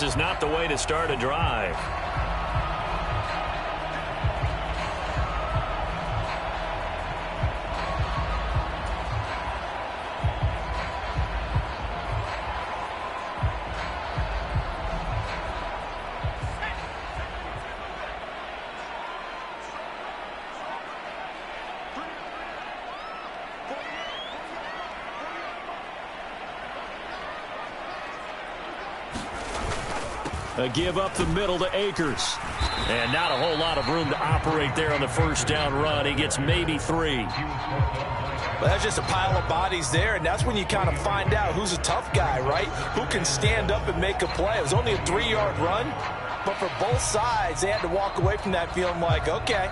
this is not the way to start a drive. A give up the middle to Akers. And not a whole lot of room to operate there on the first down run. He gets maybe 3. Well, that's just a pile of bodies there, and that's when you kind of find out who's a tough guy, right? Who can stand up and make a play. It was only a 3-yard run, but for both sides, they had to walk away from that feeling like, okay,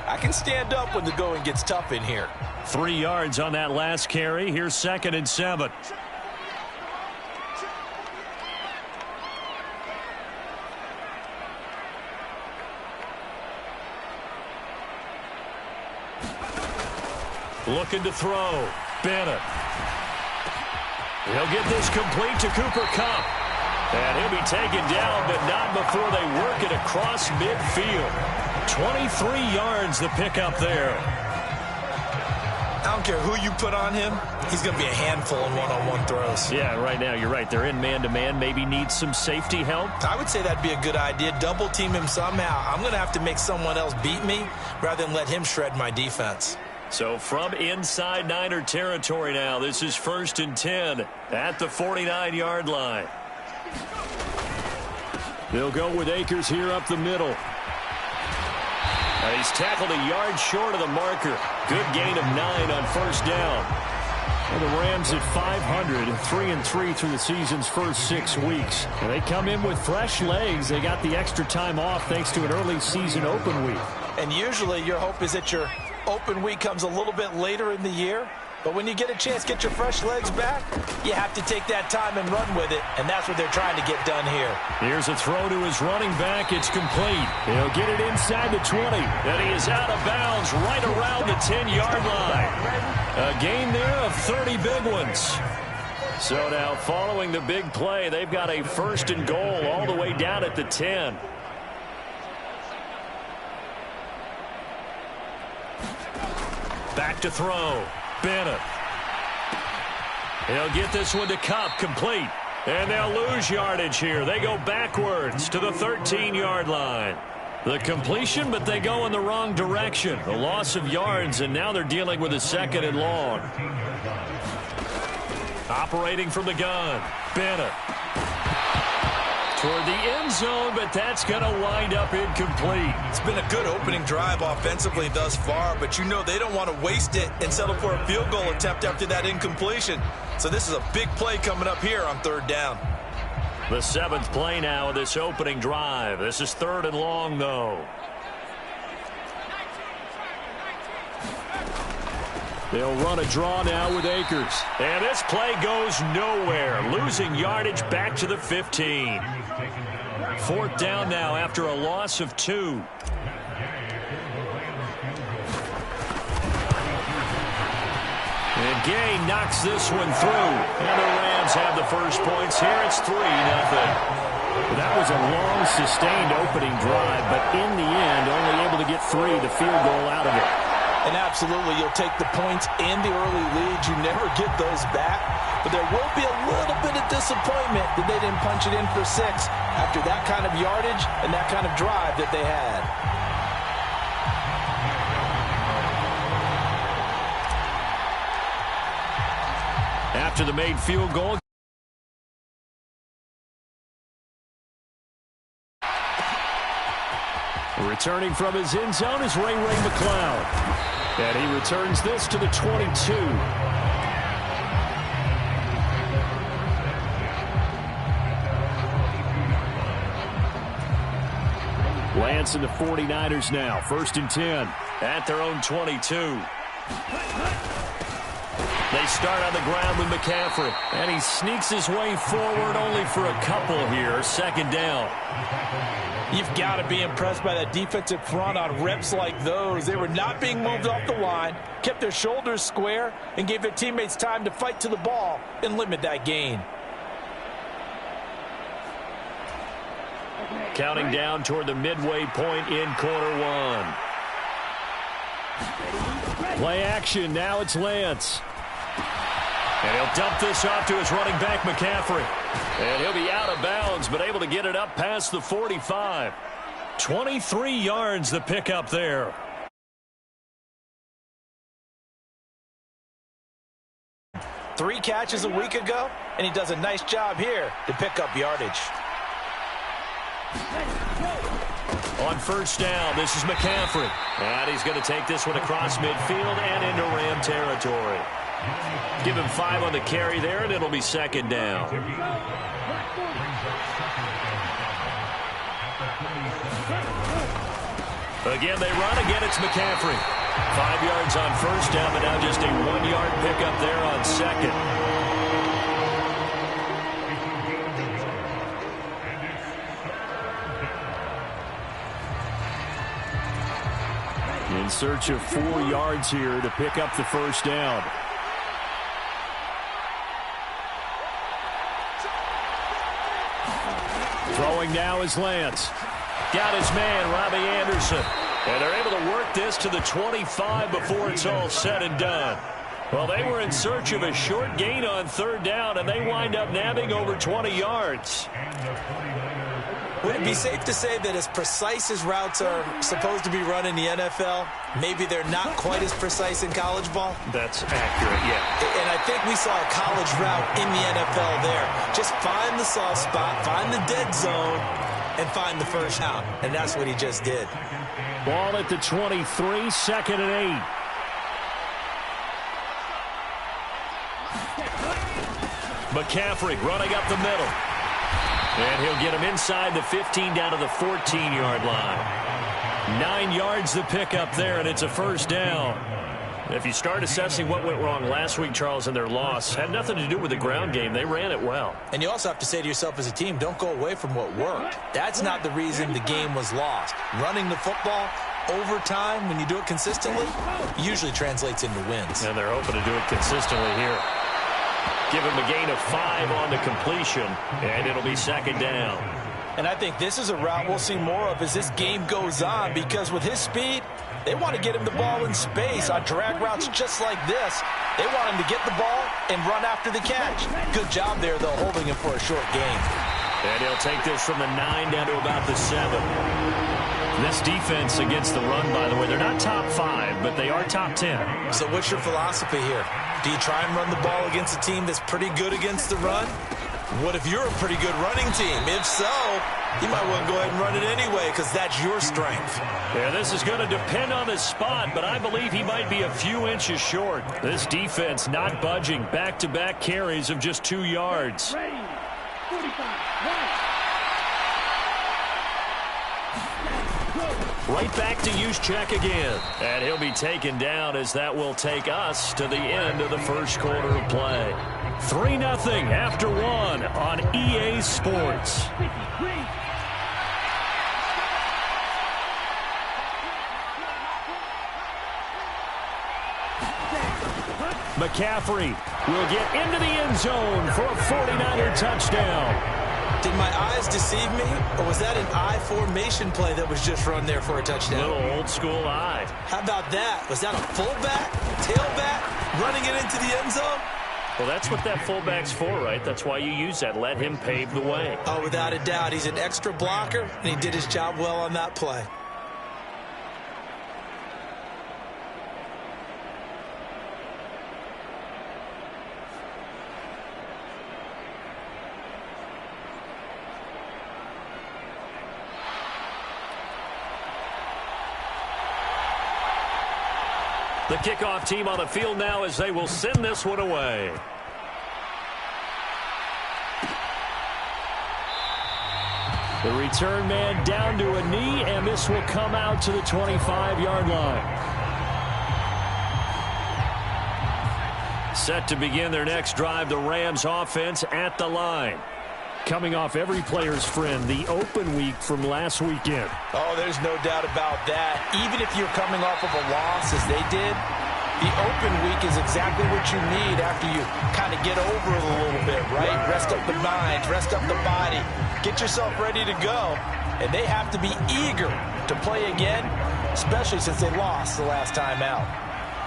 I can stand up when the going gets tough in here. 3 yards on that last carry. Here's 2nd and 7. Looking to throw. Bennett. He'll get this complete to Cooper Kupp. And he'll be taken down, but not before they work it across midfield. 23 yards the pickup there. I don't care who you put on him. He's going to be a handful in one-on-one throws. Yeah, right now you're right. They're in man-to-man. Maybe needs some safety help. I would say that'd be a good idea. Double team him somehow. I'm going to have to make someone else beat me rather than let him shred my defense. So from inside Niner territory now, this is 1st and 10 at the 49-yard line. They'll go with Akers here up the middle. He's tackled a yard short of the marker. Good gain of 9 on first down. And the Rams at 500, 3-3 through the season's first 6 weeks. And they come in with fresh legs. They got the extra time off thanks to an early season open week. And usually your hope is that your open week comes a little bit later in the year. But when you get a chance to get your fresh legs back, you have to take that time and run with it. And that's what they're trying to get done here. Here's a throw to his running back. It's complete. He'll get it inside the 20. And he is out of bounds right around the 10-yard line. A gain there of 30 big ones. So now following the big play, they've got a 1st and goal all the way down at the 10. Back to throw. Bennett. He'll get this one to Kupp, complete. And they'll lose yardage here. They go backwards to the 13-yard line. The completion, but they go in the wrong direction. A loss of yards, and now they're dealing with a 2nd and long. Operating from the gun. Bennett. Toward the end zone, but that's going to wind up incomplete. It's been a good opening drive offensively thus far, but you know they don't want to waste it and settle for a field goal attempt after that incompletion. So this is a big play coming up here on 3rd down. The 7th play now of this opening drive. This is 3rd and long, though. They'll run a draw now with Akers. And this play goes nowhere. Losing yardage back to the 15. 4th down now after a loss of 2. And Gay knocks this one through. And the Rams have the first points here. It's 3-0. That was a long, sustained opening drive, but in the end, only able to get 3, the field goal out of it. And absolutely, you'll take the points and the early leads. You never get those back. But there will be a little bit of disappointment that they didn't punch it in for 6 after that kind of yardage and that kind of drive that they had. After the made field goal. Returning from his end zone is Ray McCloud. And he returns this to the 22. Lance and the 49ers now. 1st and 10 at their own 22. They start on the ground with McCaffrey. And he sneaks his way forward only for a couple here. 2nd down. You've got to be impressed by that defensive front on reps like those. They were not being moved off the line, kept their shoulders square, and gave their teammates time to fight to the ball and limit that gain. Counting down toward the midway point in quarter one. Play action. Now it's Lance. And he'll dump this off to his running back, McCaffrey. And he'll be out of bounds, but able to get it up past the 45. 23 yards the pickup there. Three catches a week ago, and he does a nice job here to pick up yardage. On first down, this is McCaffrey. And he's going to take this one across midfield and into Ram territory. Give him 5 on the carry there, and it'll be second down. Again, they run. Again, it's McCaffrey. 5 yards on first down, but now just a 1-yard pickup there on second. In search of 4 yards here to pick up the first down. Throwing now is Lance. Got his man, Robbie Anderson. And they're able to work this to the 25 before it's all said and done. Well, they were in search of a short gain on third down, and they wind up nabbing over 20 yards. Would it be safe to say that as precise as routes are supposed to be run in the NFL, maybe they're not quite as precise in college ball? That's accurate, yeah. And I think we saw a college route in the NFL there. Just find the soft spot, find the dead zone, and find the first down. And that's what he just did. Ball at the 23, second and 8. McCaffrey running up the middle. And he'll get him inside the 15 down to the 14-yard line. 9 yards the pickup there, and it's a first down. If you start assessing what went wrong last week, Charles, in their loss, had nothing to do with the ground game. They ran it well. And you also have to say to yourself as a team, don't go away from what worked. That's not the reason the game was lost. Running the football over time, when you do it consistently, usually translates into wins. And they're hoping to do it consistently here. Give him a gain of 5 on the completion, and it'll be second down. And I think this is a route we'll see more of as this game goes on, because with his speed, they want to get him the ball in space on drag routes just like this. They want him to get the ball and run after the catch. Good job there, though, holding him for a short gain. And he'll take this from the 9 down to about the 7. This defense against the run, by the way, they're not top 5, but they are top 10. So what's your philosophy here? Do you try and run the ball against a team that's pretty good against the run? What if you're a pretty good running team? If so, you might want to go ahead and run it anyway, because that's your strength. Yeah, this is going to depend on the spot, but I believe he might be a few inches short. This defense not budging. Back-to-back carries of just 2 yards. Ready. 45. Right back to Juszczyk again. And he'll be taken down as that will take us to the end of the first quarter of play. 3-0 after 1 on EA Sports. McCaffrey will get into the end zone for a 49er touchdown. Did my eyes deceive me, or was that an I formation play that was just run there for a touchdown? Little old school eye. How about that? Was that a fullback, tailback, running it into the end zone? Well, that's what that fullback's for, right? That's why you use that. Let him pave the way. Oh, without a doubt. He's an extra blocker, and he did his job well on that play. The kickoff team on the field now as they will send this one away. The return man down to a knee, and this will come out to the 25-yard line. Set to begin their next drive, the Rams offense at the line. Coming off every player's friend, the open week from last weekend. Oh, there's no doubt about that. Even if you're coming off of a loss as they did, the open week is exactly what you need after you kind of get over it a little bit, right? Rest up the mind, rest up the body, get yourself ready to go. And they have to be eager to play again, especially since they lost the last time out.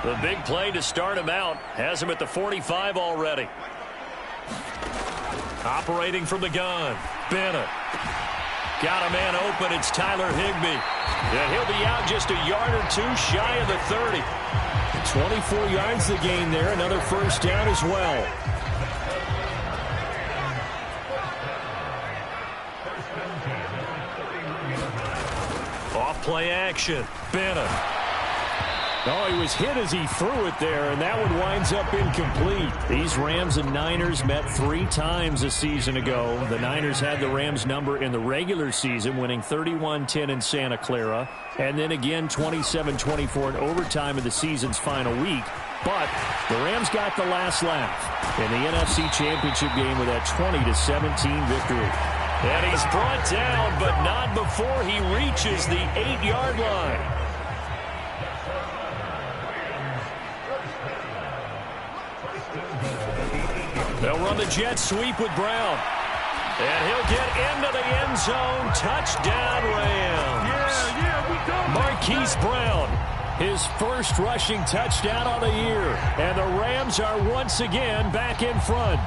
The big play to start him out has him at the 45 already. Operating from the gun, Bennett. Got a man open, it's Tyler Higbee. And he'll be out just a yard or two shy of the 30. 24 yards the gain there, another first down as well. Off play action, Bennett. Oh, he was hit as he threw it there, and that one winds up incomplete. These Rams and Niners met 3 times a season ago. The Niners had the Rams number in the regular season, winning 31-10 in Santa Clara, and then again 27-24 in overtime in the season's final week. But the Rams got the last laugh in the NFC Championship game with that 20-17 victory. And he's brought down, but not before he reaches the 8-yard line. They'll run the jet sweep with Brown. And he'll get into the end zone. Touchdown, Rams. Marquise Brown, his first rushing touchdown on the year. And the Rams are once again back in front.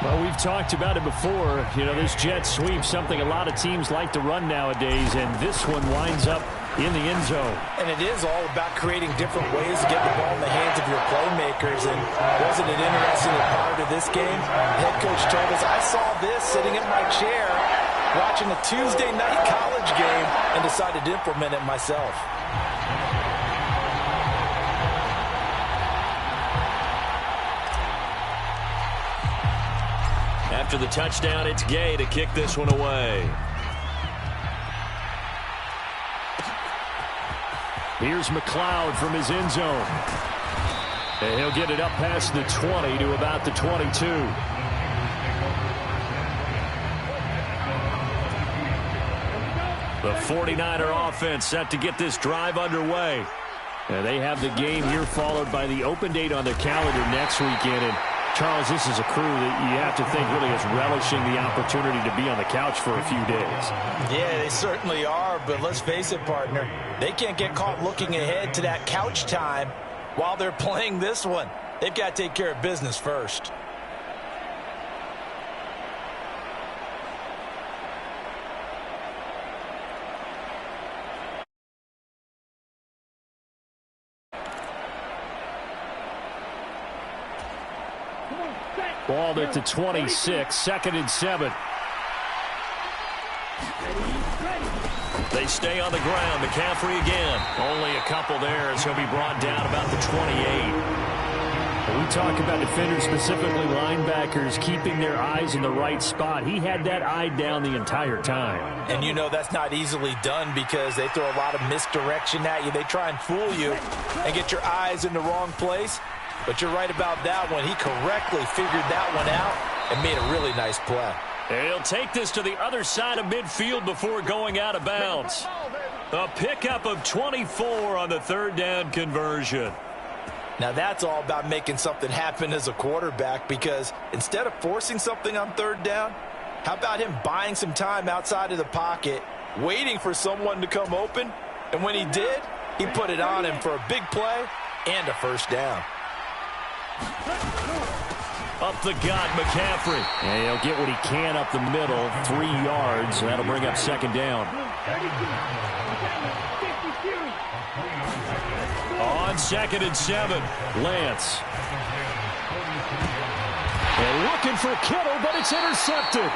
Well, we've talked about it before. You know, this jet sweep, something a lot of teams like to run nowadays. And this one winds up in the end zone. And it is all about creating different ways to get the ball in the hands of your playmakers. And wasn't it interesting that prior to this game, the head coach told us, I saw this sitting in my chair watching a Tuesday night college game and decided to implement it myself. After the touchdown, it's Gay to kick this one away. Here's McLeod from his end zone. And he'll get it up past the 20 to about the 22. The 49er offense set to get this drive underway. And they have the game here followed by the open date on their calendar next weekend. And Charles, this is a crew that you have to think really is relishing the opportunity to be on the couch for a few days. Yeah, they certainly are, but let's face it, partner. They can't get caught looking ahead to that couch time while they're playing this one. They've got to take care of business first. Ball at the 26, 2nd and 7. They stay on the ground. McCaffrey again. Only a couple there as he'll be brought down about the 28. We talk about defenders, specifically linebackers, keeping their eyes in the right spot. He had that eye down the entire time. And you know that's not easily done because they throw a lot of misdirection at you. They try and fool you and get your eyes in the wrong place. But you're right about that one. He correctly figured that one out and made a really nice play. And he'll take this to the other side of midfield before going out of bounds. A pickup of 24 on the 3rd down conversion. Now that's all about making something happen as a quarterback, because instead of forcing something on 3rd down, how about him buying some time outside of the pocket, waiting for someone to come open, and when he did, he put it on him for a big play and a first down. Up the gut, McCaffrey. And he'll get what he can up the middle, 3 yards. That'll bring up 2nd down. On 2nd and 7, Lance. And looking for Kittle, but it's intercepted.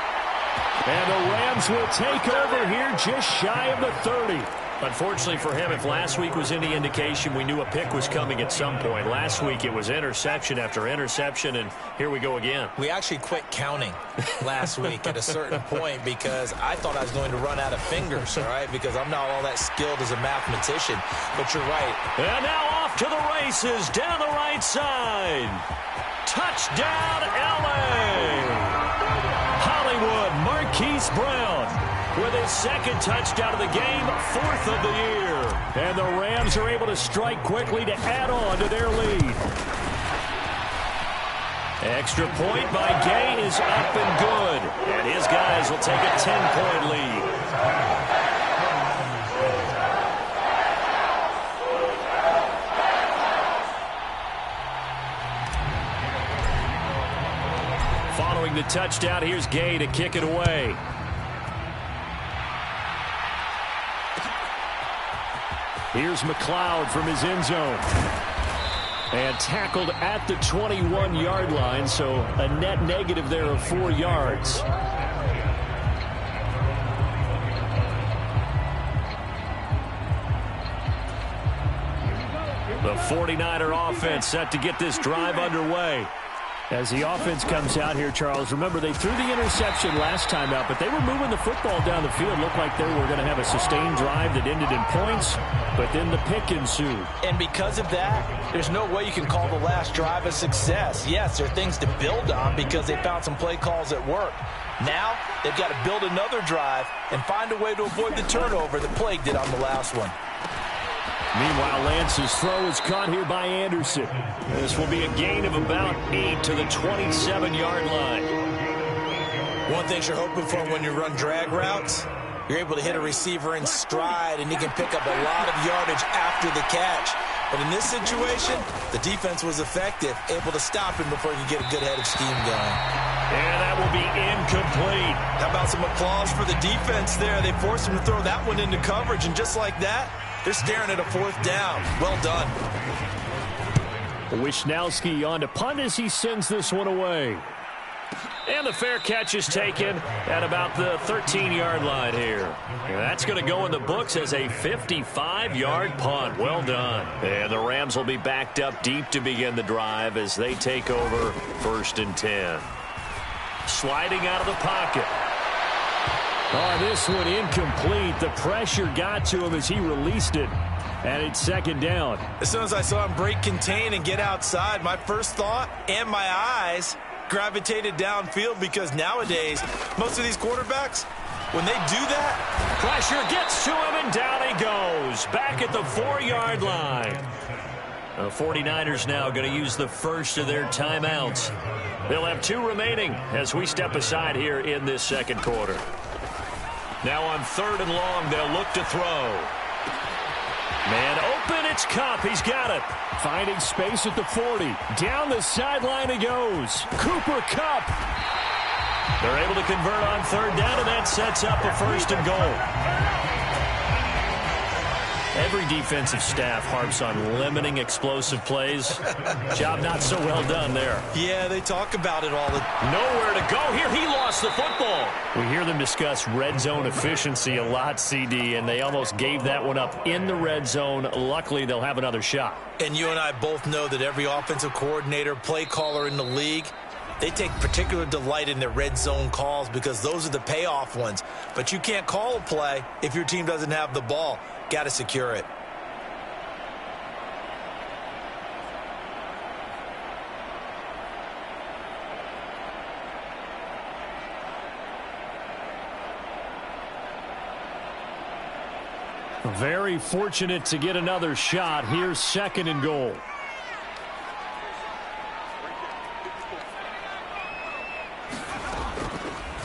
And the Rams will take over here just shy of the 30. Unfortunately for him, if last week was any indication, we knew a pick was coming at some point. Last week it was interception after interception, and here we go again. We actually quit counting last week at a certain point because I thought I was going to run out of fingers, all right, because I'm not all that skilled as a mathematician. But you're right. And now off to the races down the right side. Touchdown, L.A. Hollywood, Marquise Brown with his 2nd touchdown of the game, 4th of the year. And the Rams are able to strike quickly to add on to their lead. Extra point by Gay is up and good. And his guys will take a 10-point lead. Following the touchdown, here's Gay to kick it away. Here's McLeod from his end zone. And tackled at the 21-yard line, so a net negative there of 4 yards. The 49er offense set to get this drive underway. As the offense comes out here, Charles, remember they threw the interception last time out, but they were moving the football down the field. Looked like they were going to have a sustained drive that ended in points, but then the pick ensued. And because of that, there's no way you can call the last drive a success. Yes, there are things to build on because they found some play calls that work. Now, they've got to build another drive and find a way to avoid the turnover that plagued it on the last one. Meanwhile, Lance's throw is caught here by Anderson. This will be a gain of about 8 to the 27-yard line. One thing you're hoping for when you run drag routes, you're able to hit a receiver in stride, and he can pick up a lot of yardage after the catch. But in this situation, the defense was effective, able to stop him before he could get a good head of steam going. And that will be incomplete. How about some applause for the defense there? They forced him to throw that one into coverage, and just like that, they're staring at a 4th down. Well done. Wishnowski on to punt as he sends this one away. And the fair catch is taken at about the 13-yard line here. And that's going to go in the books as a 55-yard punt. Well done. And the Rams will be backed up deep to begin the drive as they take over 1st and 10. Sliding out of the pocket. Oh, this one incomplete. The pressure got to him as he released it. And it's 2nd down. As soon as I saw him break contain and get outside, my first thought and my eyes gravitated downfield because nowadays, most of these quarterbacks, when they do that, pressure gets to him and down he goes. Back at the 4-yard line. The 49ers now going to use the first of their timeouts. They'll have 2 remaining as we step aside here in this 2nd quarter. Now on 3rd and long, they'll look to throw. Man open, it's Kupp. He's got it. Finding space at the 40. Down the sideline he goes. Cooper Kupp. They're able to convert on 3rd down, and that sets up a 1st and goal. Every defensive staff harps on limiting explosive plays. Job not so well done there. Yeah, they talk about it all the time. Nowhere to go here. He lost the football. We hear them discuss red zone efficiency a lot, CD, and they almost gave that one up in the red zone. Luckily, they'll have another shot. And you and I both know that every offensive coordinator, play caller in the league, they take particular delight in their red zone calls because those are the payoff ones. But you can't call a play if your team doesn't have the ball. Got to secure it. Very fortunate to get another shot. Here's 2nd and goal.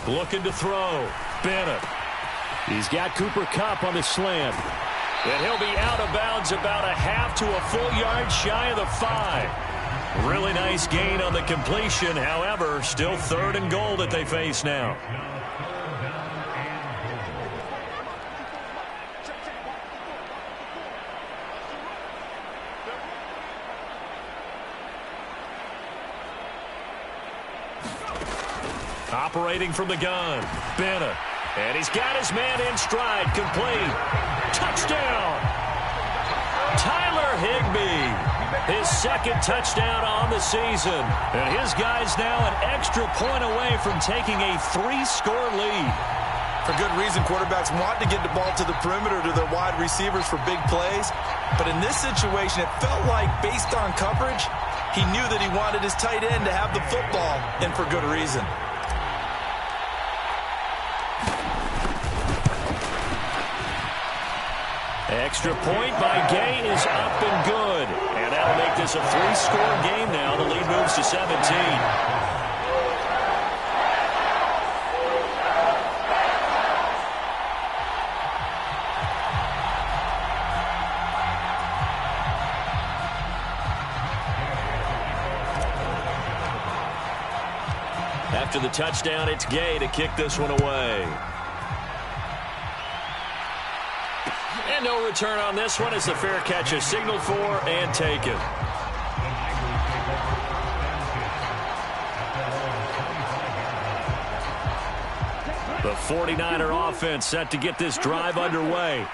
Looking to throw. Bennett. He's got Cooper Kupp on the slant. And he'll be out of bounds about a half to a full yard shy of the 5. Really nice gain on the completion. However, still 3rd and goal that they face now. Operating from the gun, Bennett. And he's got his man in stride, complete. Touchdown! Tyler Higbee, his 2nd touchdown on the season. And his guy's now an extra point away from taking a 3-score lead. For good reason, quarterbacks want to get the ball to the perimeter to their wide receivers for big plays. But in this situation, it felt like, based on coverage, he knew that he wanted his tight end to have the football, and for good reason. Extra point by Gay is up and good. And that'll make this a 3-score game now. The lead moves to 17. After the touchdown, it's Gay to kick this one away. And no return on this one as the fair catch is signaled for and taken. The 49er offense set to get this drive underway.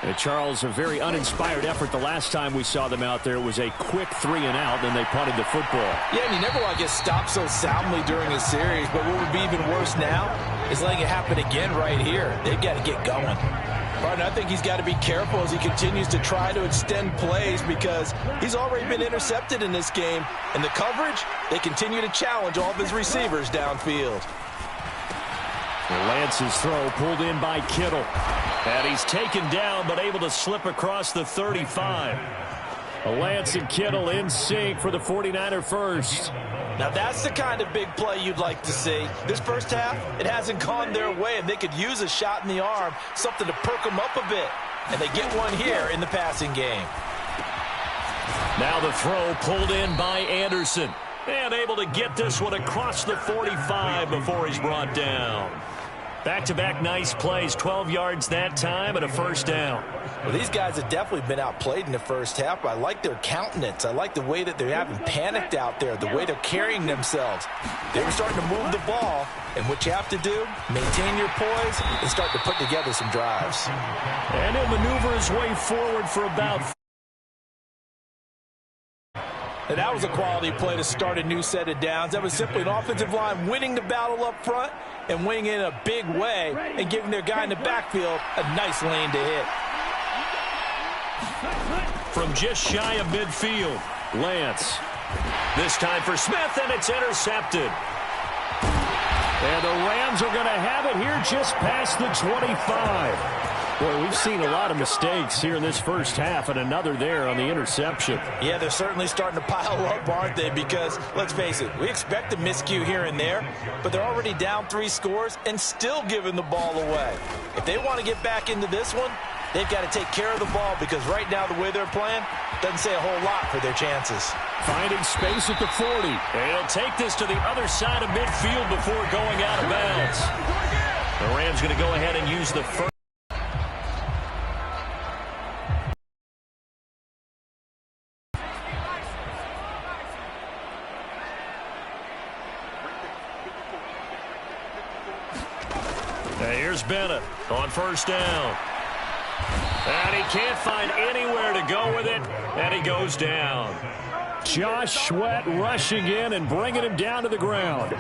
And Charles, a very uninspired effort the last time we saw them out there. It was a quick 3-and-out, then they punted the football. Yeah, and you never want to get stopped so soundly during a series, but what would be even worse now is letting it happen again right here. They've got to get going. Partner, I think he's got to be careful as he continues to try to extend plays because he's already been intercepted in this game. And the coverage, they continue to challenge all of his receivers downfield. Lance's throw pulled in by Kittle. And he's taken down but able to slip across the 35. Lance and Kittle in sync for the 49er first. Now that's the kind of big play you'd like to see. This first half, it hasn't gone their way, and they could use a shot in the arm, something to perk them up a bit. And they get one here in the passing game. Now the throw pulled in by Anderson. And able to get this one across the 45 before he's brought down. Back-to-back nice plays, 12 yards that time and a first down. Well, these guys have definitely been outplayed in the first half. I like their countenance. I like the way that they haven't panicked out there, the way they're carrying themselves. They were starting to move the ball, and what you have to do, maintain your poise and start to put together some drives. And he'll maneuver his way forward for about... And that was a quality play to start a new set of downs. That was simply an offensive line winning the battle up front and winning in a big way and giving their guy in the backfield a nice lane to hit. From just shy of midfield, Lance. This time for Smith, and it's intercepted. And the Rams are going to have it here just past the 25. Boy, we've seen a lot of mistakes here in this first half, and another there on the interception. Yeah, they're certainly starting to pile up, aren't they? Because, let's face it, we expect a miscue here and there, but they're already down 3 scores and still giving the ball away. If they want to get back into this one, they've got to take care of the ball because right now the way they're playing doesn't say a whole lot for their chances. Finding space at the 40. And he'll take this to the other side of midfield before going out of bounds. The Rams going to go ahead and use the first. Here's Bennett on first down. And he can't find anywhere to go with it, and he goes down. Josh Sweat rushing in and bringing him down to the ground.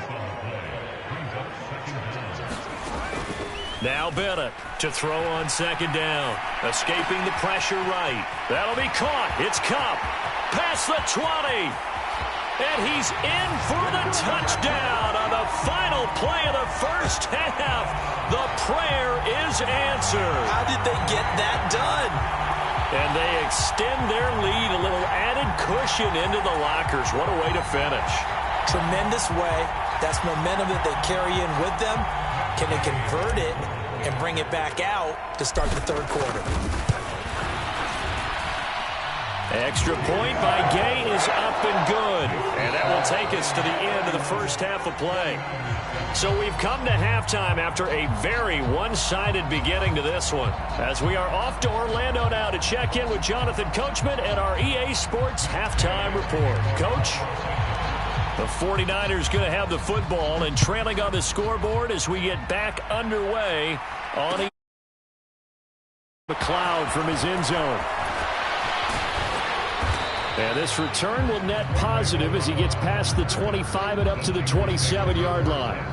Now Bennett to throw on second down. Escaping the pressure right. That'll be caught. It's Kupp. Past the 20. And he's in for the touchdown on the final play of the first half. The prayer is answered. How did they get that done? And they extend their lead, a little added cushion into the lockers. What a way to finish. Tremendous way. That's momentum that they carry in with them. Can they convert it and bring it back out to start the third quarter? Extra point by Gay is up and good. And that will take us to the end of the first half of play. So we've come to halftime after a very one-sided beginning to this one. As we are off to Orlando now to check in with Jonathan Coachman and our EA Sports Halftime Report. Coach? The 49ers going to have the football and trailing on the scoreboard as we get back underway on McLeod from his end zone. And this return will net positive as he gets past the 25 and up to the 27-yard line.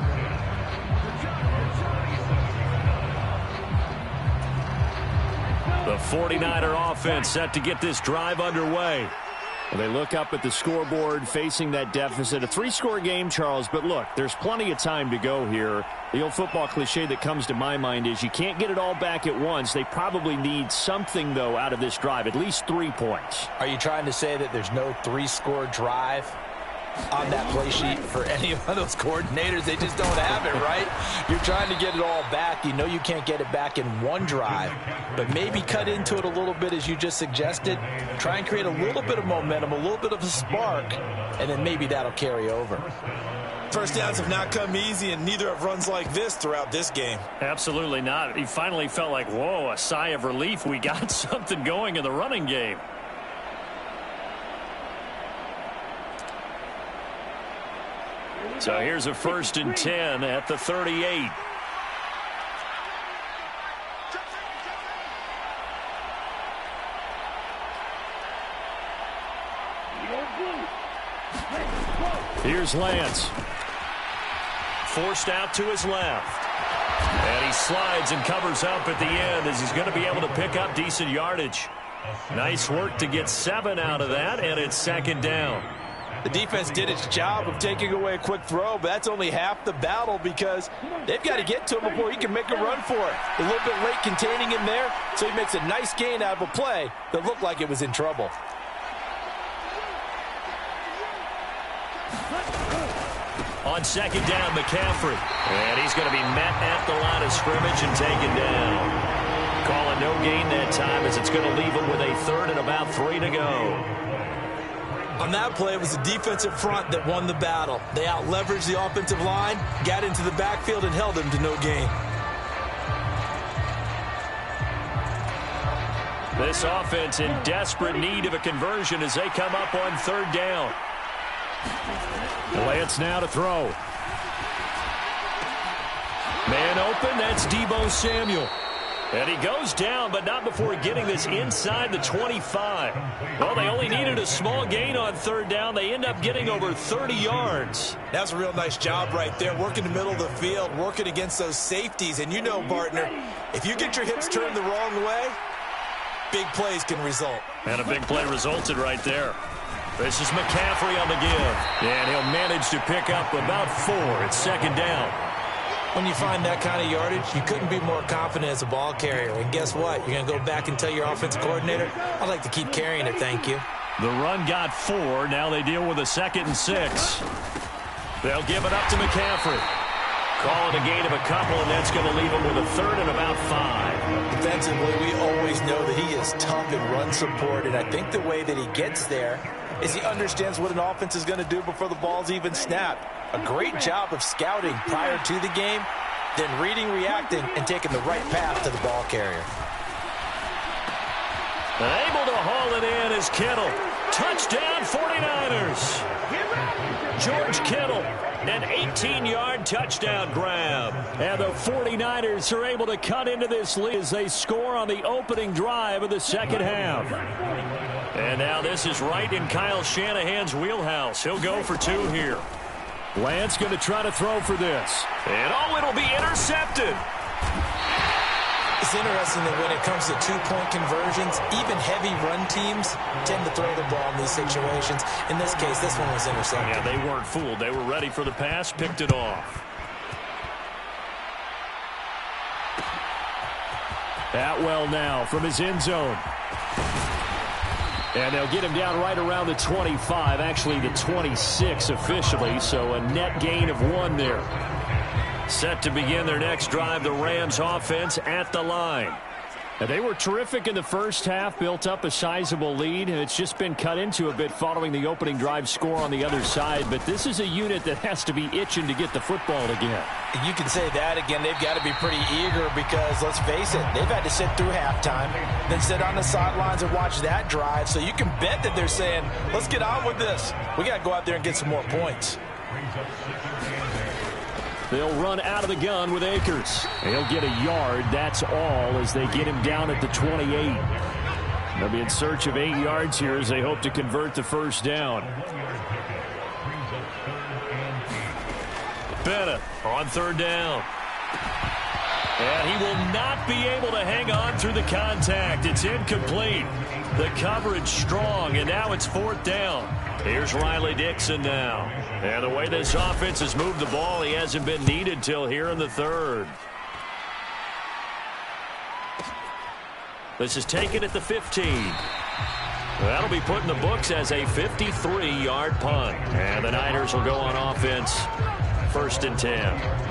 The 49er offense set to get this drive underway. They look up at the scoreboard facing that deficit. A 3-score game, Charles, but look, there's plenty of time to go here. The old football cliche that comes to my mind is you can't get it all back at once. They probably need something, though, out of this drive, at least 3 points. Are you trying to say that there's no 3-score drive on that play sheet for any of those coordinators? They just don't have it, right? You're trying to get it all back. You know you can't get it back in one drive, but maybe cut into it a little bit as you just suggested. Try and create a little bit of momentum, a little bit of a spark, and then maybe that'll carry over. First downs have not come easy, and neither have runs like this throughout this game. Absolutely not. He finally felt like, whoa, a sigh of relief. We got something going in the running game. So here's a 1st and 10 at the 38. Here's Lance. Forced out to his left. And he slides and covers up at the end as he's going to be able to pick up decent yardage. Nice work to get 7 out of that, and it's 2nd down. The defense did its job of taking away a quick throw, but that's only half the battle because they've got to get to him before he can make a run for it. A little bit late containing him there, so he makes a nice gain out of a play that looked like it was in trouble. On 2nd down, McCaffrey. And he's going to be met at the line of scrimmage and taken down. Call a no gain that time as it's going to leave him with a 3rd and about 3 to go. On that play, it was the defensive front that won the battle. They out-leveraged the offensive line, got into the backfield, and held him to no gain. This offense in desperate need of a conversion as they come up on 3rd down. Lance now to throw. Man open, that's Deebo Samuel. And he goes down, but not before getting this inside the 25. Well, they only needed a small gain on 3rd down. They end up getting over 30 yards. That's a real nice job right there, working the middle of the field, working against those safeties. And you know, partner, if you get your hips turned the wrong way, big plays can result. And a big play resulted right there. This is McCaffrey on the give. And he'll manage to pick up about 4 at 2nd down. When you find that kind of yardage, you couldn't be more confident as a ball carrier. And guess what? You're going to go back and tell your offensive coordinator, I'd like to keep carrying it, thank you. The run got 4. Now they deal with a 2nd and 6. They'll give it up to McCaffrey. Call it a gain of a couple, and that's going to leave him with a 3rd and about 5. Defensively, we always know that he is tough in run support, and I think the way that he gets there is he understands what an offense is going to do before the ball's even snapped. A great job of scouting prior to the game, then reading, reacting, and taking the right path to the ball carrier. Able to haul it in is Kittle. Touchdown 49ers. George Kittle, an 18-yard touchdown grab. And the 49ers are able to cut into this lead as they score on the opening drive of the 2nd half. And now this is right in Kyle Shanahan's wheelhouse. He'll go for 2 here. Lance going to try to throw for this. And it'll be intercepted. It's interesting that when it comes to 2-point conversions, even heavy run teams tend to throw the ball in these situations. In this case, this one was intercepted. Yeah, they weren't fooled. They were ready for the pass, picked it off. Atwell now from his end zone. And they'll get him down right around the 25, actually the 26 officially, so a net gain of 1 there. Set to begin their next drive, the Rams offense at the line. And they were terrific in the first half, built up a sizable lead, and it's just been cut into a bit following the opening drive score on the other side. But this is a unit that has to be itching to get the football again. You can say that again. They've got to be pretty eager because, let's face it, they've had to sit through halftime, then sit on the sidelines and watch that drive. So you can bet that they're saying, let's get on with this. We got to go out there and get some more points. They'll run out of the gun with Akers. He'll get a yard, that's all, as they get him down at the 28. They'll be in search of 8 yards here as they hope to convert the 1st down. Bennett on 3rd down. And he will not won't be able to hang on through the contact. It's incomplete. The coverage strong, and now it's 4th down. Here's Riley Dixon now. And the way this offense has moved the ball, he hasn't been needed till here in the 3rd. This is taken at the 15. That'll be put in the books as a 53-yard punt. And the Niners will go on offense, 1st and 10.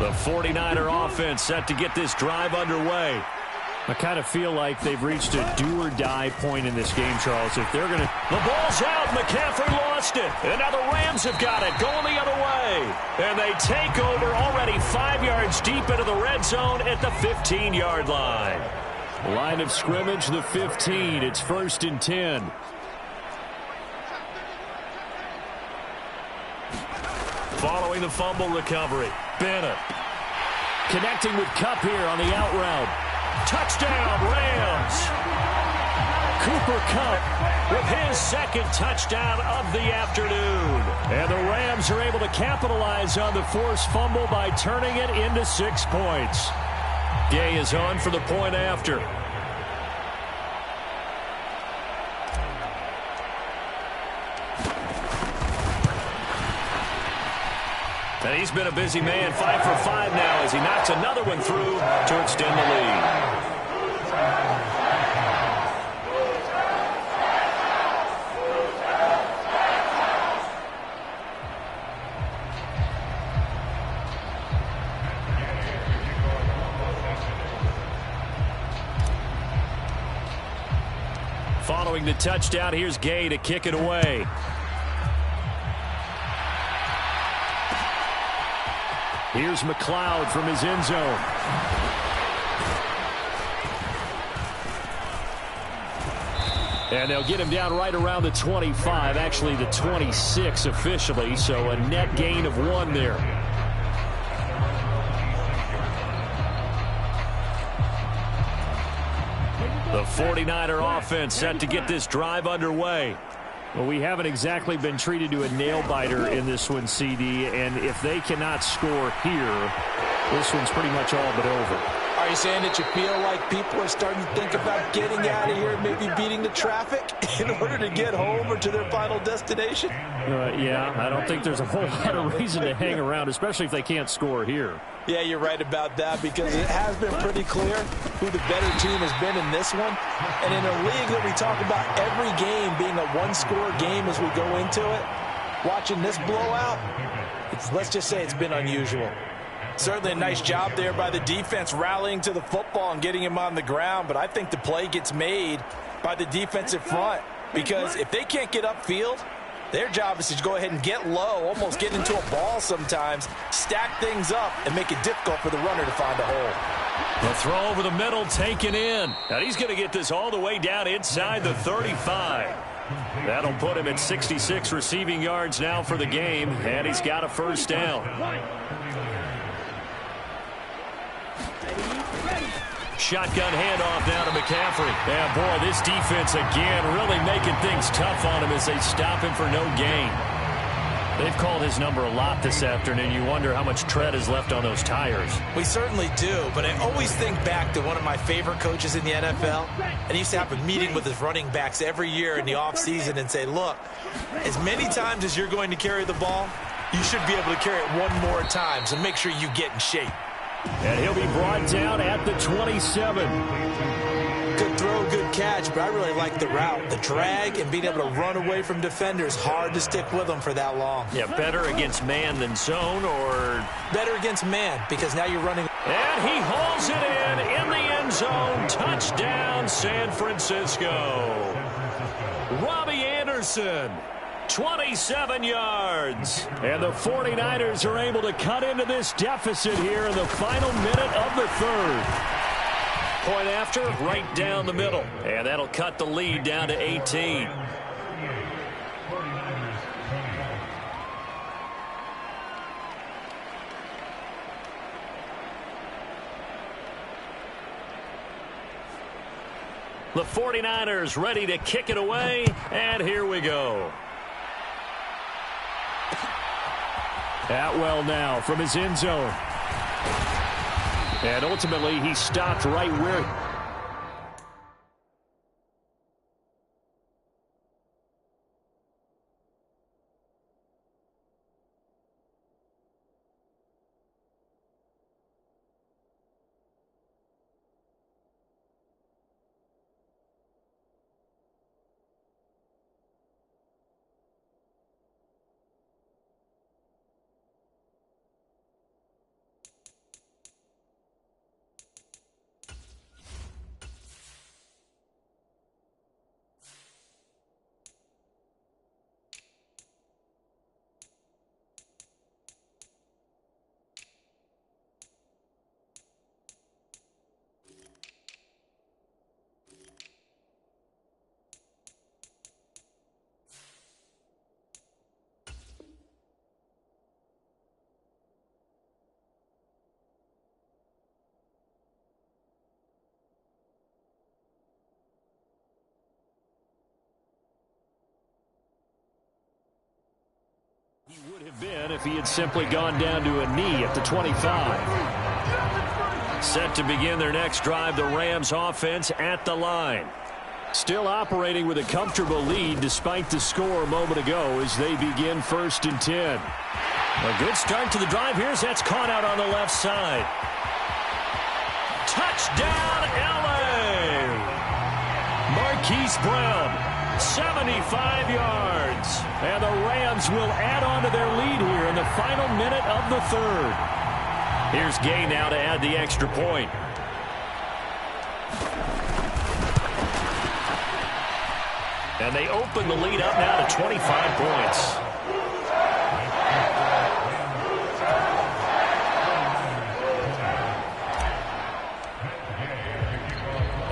The 49er offense set to get this drive underway. I kind of feel like they've reached a do-or-die point in this game, Charles. If they're going to... The ball's out. McCaffrey lost it. And now the Rams have got it, going the other way. And they take over already 5 yards deep into the red zone at the 15-yard line. Line of scrimmage, the 15. It's 1st and 10. Following the fumble recovery, Bennett. Connecting with Kupp here on the out route. Touchdown, Rams. Cooper Kupp with his 2nd touchdown of the afternoon. And the Rams are able to capitalize on the forced fumble by turning it into 6 points. Gay is on for the point after. And he's been a busy man, 5 for 5 now as he knocks another one through to extend the lead. Following the touchdown, here's Gay to kick it away. Here's McLeod from his end zone. And they'll get him down right around the 25, actually the 26 officially, so a net gain of 1 there. The 49er offense set to get this drive underway. Well, we haven't exactly been treated to a nail-biter in this one, CD, and if they cannot score here, this one's pretty much all but over. Are you saying that you feel like people are starting to think about getting out of here, maybe beating the traffic in order to get home or to their final destination? Yeah, I don't think there's a whole lot of reason to hang around, especially if they can't score here. Yeah, you're right about that because it has been pretty clear who the better team has been in this one. And in a league that we talk about every game being a one-score game as we go into it, watching this blowout, let's just say it's been unusual. Certainly a nice job there by the defense rallying to the football and getting him on the ground, but I think the play gets made by the defensive front because if they can't get upfield, their job is to go ahead and get low, almost get into a ball sometimes, stack things up, and make it difficult for the runner to find a hole. The throw over the middle taken in. Now he's going to get this all the way down inside the 35. That'll put him at 66 receiving yards now for the game, and he's got a 1st down. Shotgun handoff now to McCaffrey. Yeah, boy, this defense again really making things tough on him as they stop him for no gain. They've called his number a lot this afternoon. You wonder how much tread is left on those tires. We certainly do, but I always think back to one of my favorite coaches in the NFL, and he used to have a meeting with his running backs every year in the offseason and say, look, as many times as you're going to carry the ball, you should be able to carry it one more time, so make sure you get in shape. And he'll be brought down at the 27. Good throw, good catch, but I really like the route. The drag and being able to run away from defenders, hard to stick with them for that long. Yeah, better against man than zone, or... Better against man, because now you're running... And he hauls it in the end zone. Touchdown, San Francisco. Robbie Anderson. 27 yards. And the 49ers are able to cut into this deficit here in the final minute of the 3rd. Point after, right down the middle. And that'll cut the lead down to 18. The 49ers ready to kick it away, and here we go. Atwell now from his end zone. And ultimately, he stopped right where... He would have been if he had simply gone down to a knee at the 25. Set to begin their next drive, the Rams offense at the line. Still operating with a comfortable lead despite the score a moment ago as they begin 1st and 10. A good start to the drive. Here's that's caught out on the left side. Touchdown, L.A. Marquise Brown. 75 yards. And the Rams will add on to their lead here in the final minute of the 3rd. Here's Gay now to add the extra point. And they open the lead up now to 25 points.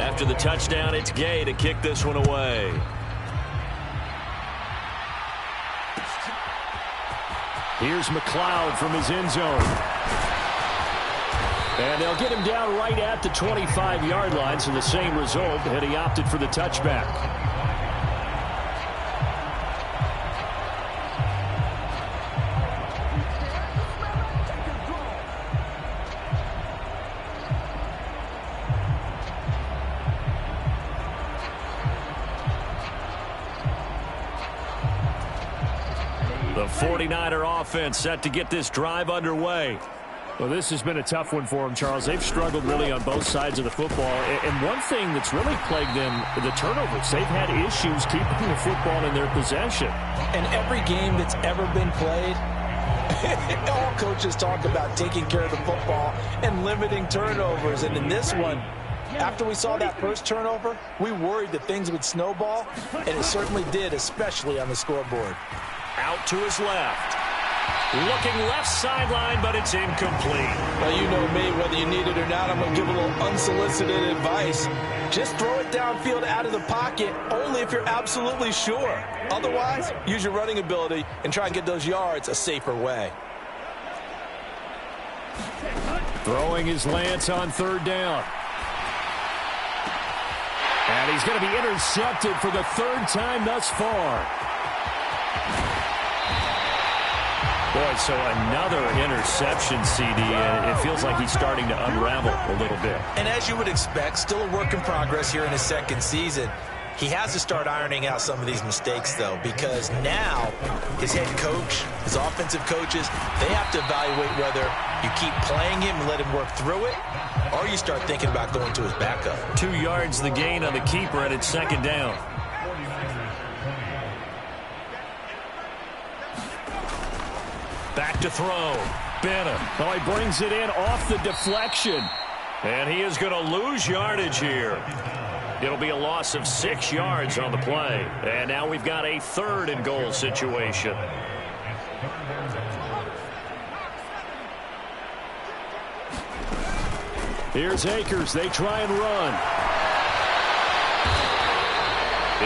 After the touchdown, it's Gay to kick this one away. Here's McLeod from his end zone. And they'll get him down right at the 25-yard line, so the same result, and he opted for the touchback. The 49er offense set to get this drive underway. Well, this has been a tough one for them, Charles. They've struggled really on both sides of the football. And one thing that's really plagued them, the turnovers. They've had issues keeping the football in their possession. And every game that's ever been played, all coaches talk about taking care of the football and limiting turnovers. And in this one, after we saw that first turnover, we worried that things would snowball, and it certainly did, especially on the scoreboard. Out to his left. Looking left sideline, but it's incomplete. Well, you know me, whether you need it or not, I'm going to give a little unsolicited advice. Just throw it downfield out of the pocket, only if you're absolutely sure. Otherwise, use your running ability and try and get those yards a safer way. Throwing his Lance on 3rd down. And he's going to be intercepted for the 3rd time thus far. Boy, so another interception, CD, and it feels like he's starting to unravel a little bit. And as you would expect, still a work in progress here in his 2nd season. He has to start ironing out some of these mistakes, though, because now his head coach, his offensive coaches, they have to evaluate whether you keep playing him and let him work through it, or you start thinking about going to his backup. 2 yards the gain on the keeper, and it's 2nd down. Back to throw. Bennett. Oh, he brings it in off the deflection. And he is going to lose yardage here. It'll be a loss of 6 yards on the play. And now we've got a 3rd and goal situation. Here's Akers. They try and run.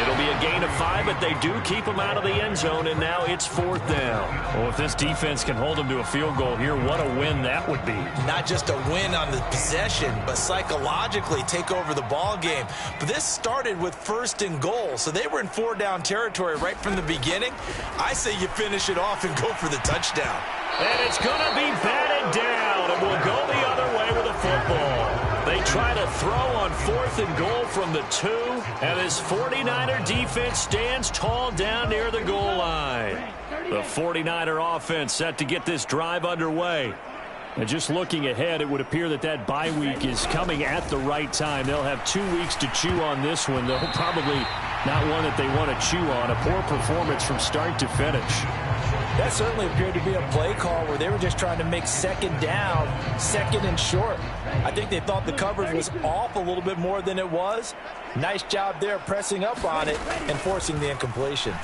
It'll be a gain of 5, but they do keep him out of the end zone, and now it's 4th down. Well, if this defense can hold them to a field goal here, what a win that would be. Not just a win on the possession, but psychologically take over the ball game. But this started with 1st and goal, so they were in 4-down territory right from the beginning. I say you finish it off and go for the touchdown. And it's going to be batted down, and we'll go the other way with the football. They try to throw on 4th and goal from the 2, and this 49er defense stands tall down near the goal line. The 49er offense set to get this drive underway. And just looking ahead, it would appear that that bye week is coming at the right time. They'll have 2 weeks to chew on this one, though probably not one that they want to chew on. A poor performance from start to finish. That certainly appeared to be a play call where they were just trying to make 2nd down, 2nd and short. I think they thought the coverage was off a little bit more than it was. Nice job there pressing up on it and forcing the incompletion.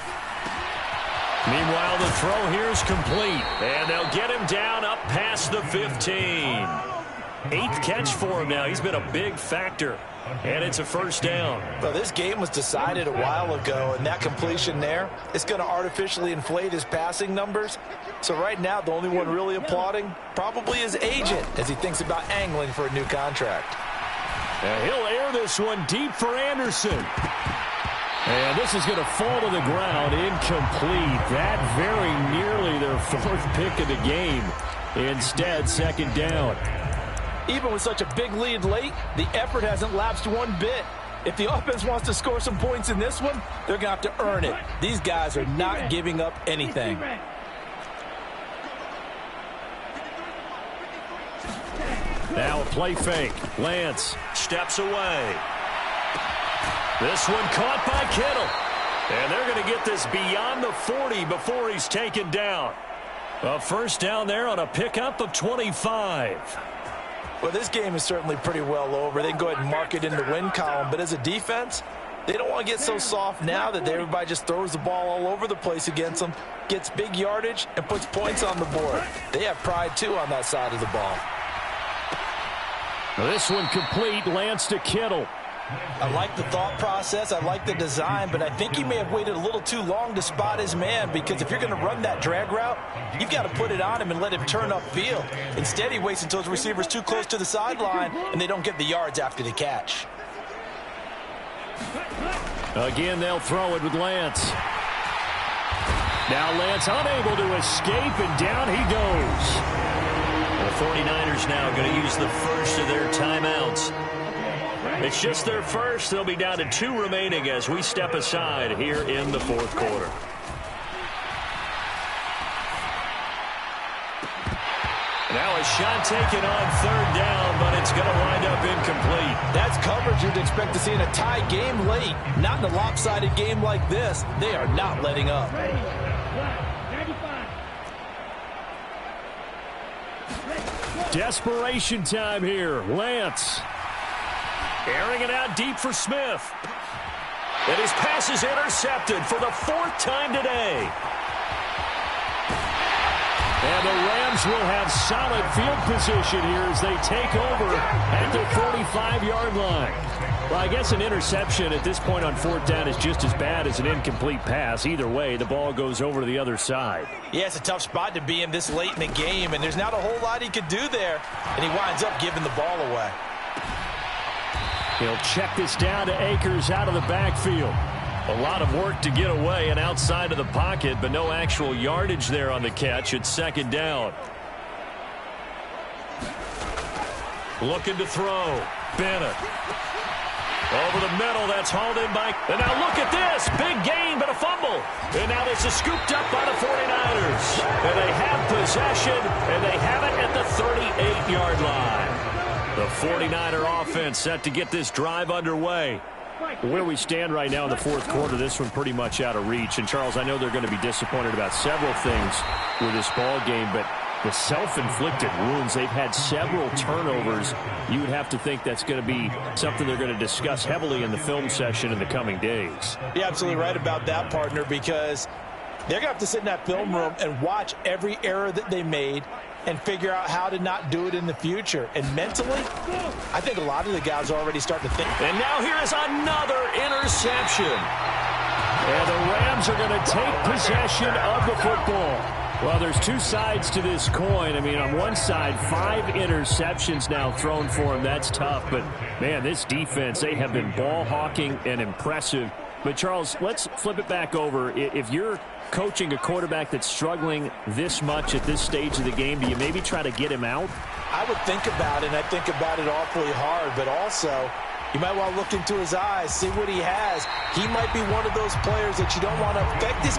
Meanwhile, the throw here is complete, and they'll get him down up past the 15. 8th catch for him now. He's been a big factor, and it's a 1st down. Well, this game was decided a while ago, and that completion there is going to artificially inflate his passing numbers. So right now, the only one really applauding probably his agent as he thinks about angling for a new contract. And he'll air this one deep for Anderson. And this is going to fall to the ground, incomplete. That very nearly their 4th pick of the game. Instead, 2nd down. Even with such a big lead late, the effort hasn't lapsed one bit. If the offense wants to score some points in this one, they're going to have to earn it. These guys are not giving up anything. Now a play fake. Lance steps away. This one caught by Kittle. And they're going to get this beyond the 40 before he's taken down. A 1st down there on a pickup of 25. Well, this game is certainly pretty well over. They can go ahead and mark it in the win column. But as a defense, they don't want to get so soft now that everybody just throws the ball all over the place against them, gets big yardage, and puts points on the board. They have pride, too, on that side of the ball. This one complete. Lance to Kittle. I like the thought process. I like the design, but I think he may have waited a little too long to spot his man, because if you're going to run that drag route, you've got to put it on him and let him turn upfield. Instead, he waits until his receiver's too close to the sideline, and they don't get the yards after the catch. Again, they'll throw it with Lance. Now Lance unable to escape, and down he goes. The 49ers now going to use the first of their timeouts. It's just their first. They'll be down to 2 remaining as we step aside here in the 4th quarter. Now a shot taken on 3rd down, but it's going to wind up incomplete. That's coverage you'd expect to see in a tie game late. Not in a lopsided game like this. They are not letting up. Desperation time here. Lance airing it out deep for Smith. And his pass is intercepted for the 4th time today. And the Rams will have solid field position here as they take over at the 45-yard line. Well, I guess an interception at this point on 4th down is just as bad as an incomplete pass. Either way, the ball goes over to the other side. Yeah, it's a tough spot to be in this late in the game, and there's not a whole lot he could do there, and he winds up giving the ball away. He'll check this down to Akers out of the backfield. A lot of work to get away and outside of the pocket, but no actual yardage there on the catch. It's 2nd down. Looking to throw. Bennett. Over the middle, that's hauled in by... And now look at this. Big gain, but a fumble. And now this is scooped up by the 49ers. And they have possession, and they have it at the 38-yard line. The 49er offense set to get this drive underway. Where we stand right now in the 4th quarter, this one pretty much out of reach. And, Charles, I know they're going to be disappointed about several things with this ball game, but the self-inflicted wounds, they've had several turnovers. You would have to think that's going to be something they're going to discuss heavily in the film session in the coming days. You're absolutely right about that, partner, because they're going to have to sit in that film room and watch every error that they made and figure out how to not do it in the future. And mentally, I think a lot of the guys are already starting to think. And now here is another interception. And the Rams are going to take possession of the football. Well, there's two sides to this coin. I mean, on one side, 5 interceptions now thrown for him. That's tough. But, man, this defense, they have been ball hawking and impressive. But, Charles, let's flip it back over. If you're coaching a quarterback that's struggling this much at this stage of the game, do you maybe try to get him out? I would think about it, and I think about it awfully hard. But also, you might want to look into his eyes, see what he has. He might be one of those players that you don't want to affect his.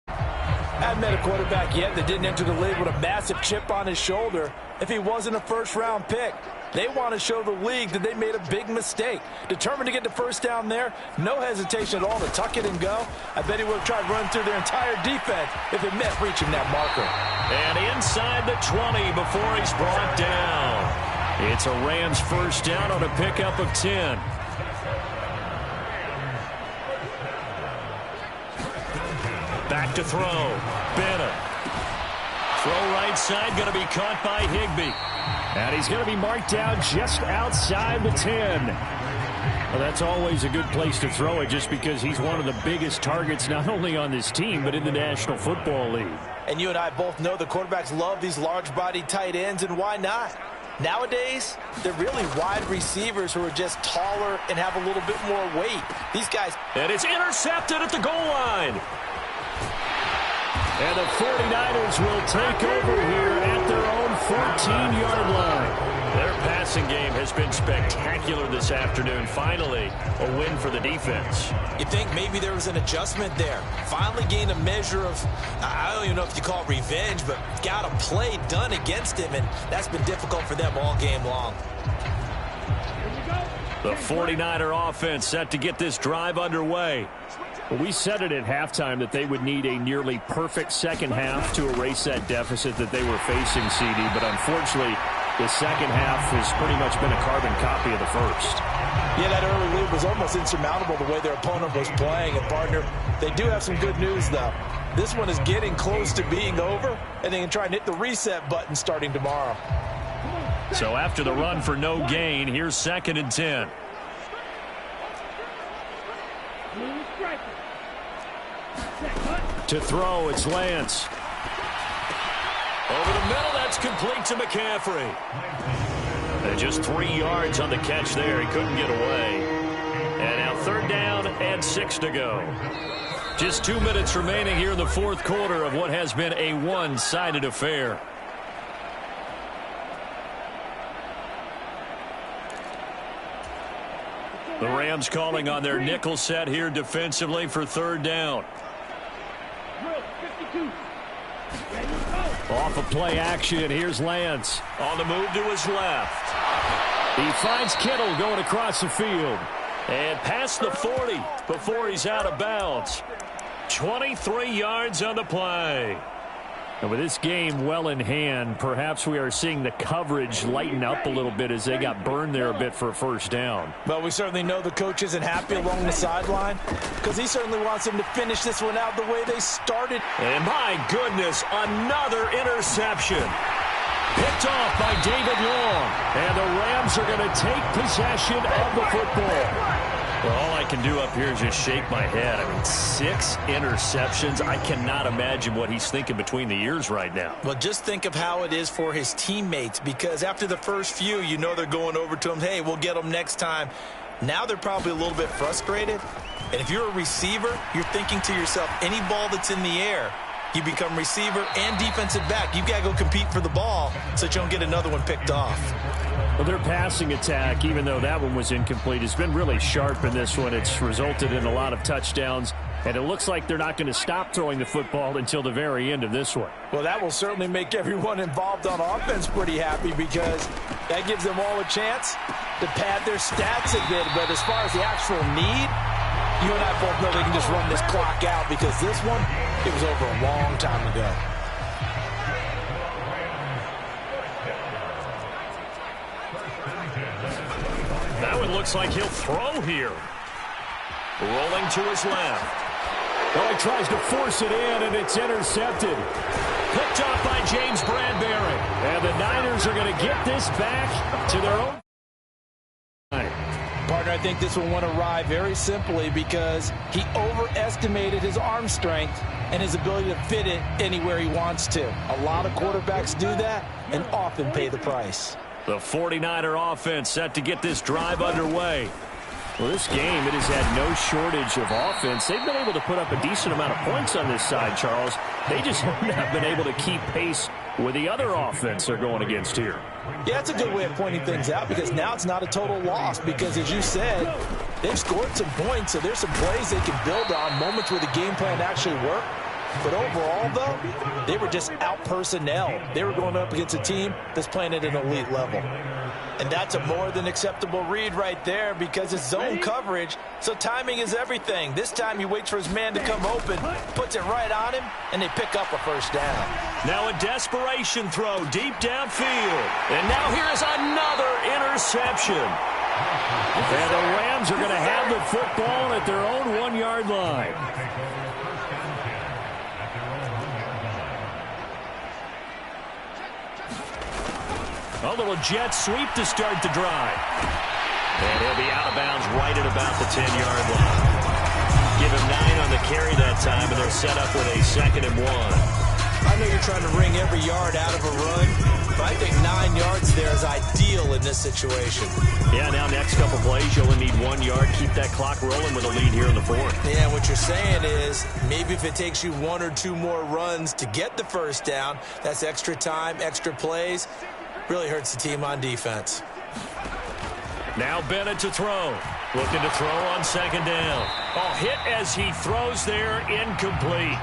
I haven't met a quarterback yet that didn't enter the league with a massive chip on his shoulder if he wasn't a first-round pick. They want to show the league that they made a big mistake. Determined to get the first down there, no hesitation at all to tuck it and go. I bet he would have tried running through their entire defense if it meant reaching that marker. And inside the 20 before he's brought down. It's a Rams first down on a pickup of 10. Back to throw. Bennett. Throw right side, going to be caught by Higbee. And he's going to be marked down just outside the 10. Well, that's always a good place to throw it just because he's one of the biggest targets not only on this team but in the National Football League. And you and I both know the quarterbacks love these large-bodied tight ends, and why not? Nowadays, they're really wide receivers who are just taller and have a little bit more weight. These guys. And it's intercepted at the goal line. And the 49ers will take over here at their own 14-yard line. Their passing game has been spectacular this afternoon. Finally, a win for the defense. You think maybe there was an adjustment there. Finally gained a measure of, I don't even know if you call it revenge, but got a play done against him, and that's been difficult for them all game long. The 49er offense set to get this drive underway. We said it at halftime that they would need a nearly perfect second half to erase that deficit that they were facing, CD. But unfortunately, the second half has pretty much been a carbon copy of the first. Yeah, that early lead was almost insurmountable the way their opponent was playing. And, partner, they do have some good news, though. This one is getting close to being over, and they can try and hit the reset button starting tomorrow. So after the run for no gain, here's 2nd and 10. To throw, it's Lance. Over the middle, that's complete to McCaffrey. And just 3 yards on the catch there. He couldn't get away. And now 3rd down and 6 to go. Just 2 minutes remaining here in the 4th quarter of what has been a one-sided affair. The Rams calling on their nickel set here defensively for 3rd down. Off of play action, here's Lance. On the move to his left. He finds Kittle going across the field. And past the 40 before he's out of bounds. 23 yards on the play. And with this game well in hand, perhaps we are seeing the coverage lighten up a little bit as they got burned there a bit for a first down. Well, we certainly know the coach isn't happy along the sideline because he certainly wants them to finish this one out the way they started. And my goodness, another interception. Picked off by David Long. And the Rams are going to take possession of the football. Well, all I can do up here is just shake my head. I mean, 6 interceptions. I cannot imagine what he's thinking between the ears right now. Well, just think of how it is for his teammates, because after the first few, you know they're going over to him, hey, we'll get them next time. Now they're probably a little bit frustrated. And if you're a receiver, you're thinking to yourself, any ball that's in the air, you become receiver and defensive back. You've got to go compete for the ball so that you don't get another one picked off. Well, their passing attack, even though that one was incomplete, has been really sharp in this one. It's resulted in a lot of touchdowns, and it looks like they're not going to stop throwing the football until the very end of this one. Well, that will certainly make everyone involved on offense pretty happy because that gives them all a chance to pad their stats a bit. But as far as the actual need, you and I both know they can just run this clock out because this one, it was over a long time ago. That one looks like he'll throw here. Rolling to his left. Well, he tries to force it in, and it's intercepted. Picked off by James Bradbury. And the Niners are going to get this back to their own Partner, I think this one went awry very simply because he overestimated his arm strength and his ability to fit it anywhere he wants to. A lot of quarterbacks do that and often pay the price. The 49er offense set to get this drive underway. Well, this game, it has had no shortage of offense. They've been able to put up a decent amount of points on this side, Charles. They just have not been able to keep pace with the other offense they're going against here. Yeah, that's a good way of pointing things out because now it's not a total loss because, as you said, they've scored some points, so there's some plays they can build on, moments where the game plan actually worked. But overall, though, they were just out-personnel. They were going up against a team that's playing at an elite level. And that's a more than acceptable read right there because it's zone coverage, so timing is everything. This time he waits for his man to come open, puts it right on him, and they pick up a first down. Now a desperation throw deep downfield. And now here's another interception. And the Rams are going to have the football at their own 1-yard line. A little jet sweep to start the drive. And he'll be out of bounds right at about the 10-yard line. Give him 9 on the carry that time, and they're set up with a 2nd and 1. I know you're trying to wring every yard out of a run, but I think 9 yards there is ideal in this situation. Yeah, now next couple plays, you only need 1 yard. Keep that clock rolling with a lead here in the 4th. Yeah, what you're saying is maybe if it takes you 1 or 2 more runs to get the first down, that's extra time, extra plays. Really hurts the team on defense. Now Bennett to throw. Looking to throw on 2nd down. Oh, hit as he throws there, incomplete.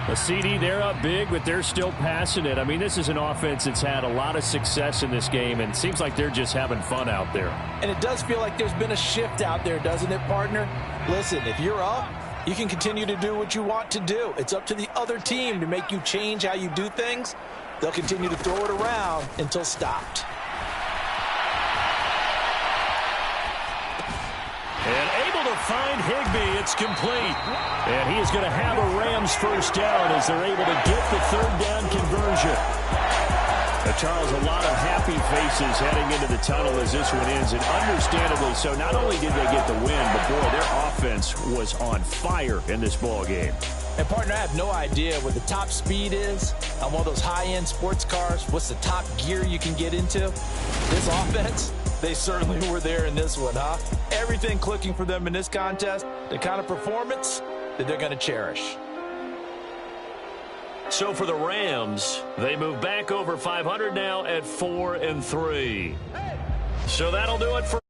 The CD, they're up big, but they're still passing it. I mean, this is an offense that's had a lot of success in this game, and it seems like they're just having fun out there. And it does feel like there's been a shift out there, doesn't it, partner? Listen, if you're up, you can continue to do what you want to do. It's up to the other team to make you change how you do things. They'll continue to throw it around until stopped. And able to find Higbee. It's complete. And he is going to have a Rams first down as they're able to get the 3rd down conversion. Charles, a lot of happy faces heading into the tunnel as this one ends, and understandably so. Not only did they get the win, but, boy, their offense was on fire in this ball game. And, partner, I have no idea what the top speed is on one of those high-end sports cars. What's the top gear you can get into? This offense, they certainly were there in this one, huh? Everything clicking for them in this contest, the kind of performance that they're going to cherish. So for the Rams, they move back over 500 now at 4-3. So that'll do it for